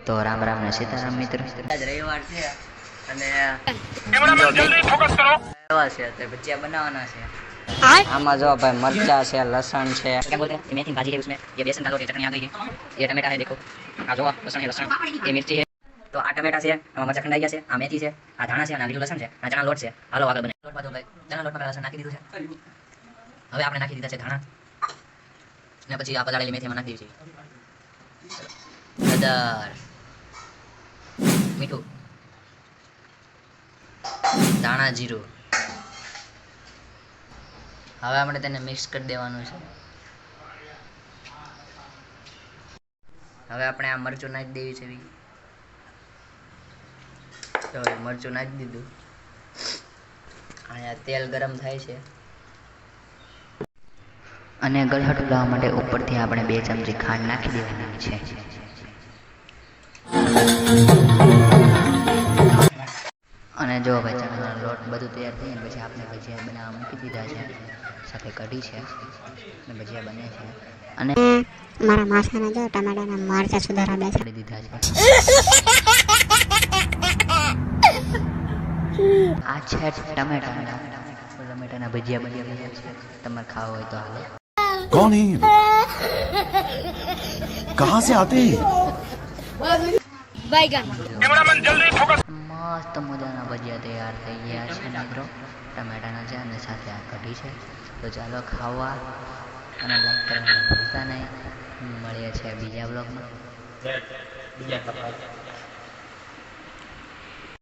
તો રામ રામ ને સીતારામ મિત્રો, આજ રવિવાર છે અને એવા છે તો ભજીયા બનાવવાના છે। આમાં જો ભાઈ મરચા છે, लहसुन છે, क्या बोलते हैं मेथी भाजी है, उसमें ये बेसन का लोट है, चटनी आ गई है, ये टमाटा है, देखो आ जो लहसुन है, लहसुन ये मिर्ची है, तो आ टमाटा છે, આમાં મરચા ખંડાઈ ગયા છે, આ મેથી છે, આ ધાણા છે અને આ લીલું લસણ છે, આ ચણા લોટ છે। હાલો આગળ બને લોટ પાછો ભાઈ ચણા લોટ માં લસણ નાખી દીધું છે। હવે આપણે નાખી દીધા છે ધાણા ને પછી આ પલાળેલી મેથીમાં નાખી દીધી છે હળદર, મીઠું, ધાણા જીરું। હવે આપણે તેને મિક્સ કરી દેવાનું છે। હવે આપણે આ મરચું નાખી દેવી છે, તો મરચું નાખી દીધું। અહીંયા તેલ ગરમ થાય છે અને ગળહટ લાવવા માટે ઉપરથી આપણે 2 ચમચી ખાંડ નાખી દેવાની છે। અને જો ભાઈ ચણાનો લોટ બધું તૈયાર થઈ ને પછી આપણે ભજીયા બનાવવા મૂકી દીધા છે, સાથે કઢી છે અને ભજીયા બને છે અને મારા માસાને જો ટમાટાના મરચા સુધારા બેસે દીધા છે। આ છે ટમેટાના ભજીયા બની રહ્યા છે, તમારે ખાવા હોય તો હાલો। कौन है ये? कहाँ से आते हैं? મસ્ત મજાના ભજીયા તૈયાર થઈ ગયા છે મિત્રો, ટમેટાના છે અને સાથે આ કઢી છે। તો ચાલો ખાવા અને લાઈક કરવાનું ભૂલતા નહીં। મળીએ છીએ બીજા બ્લોગમાં।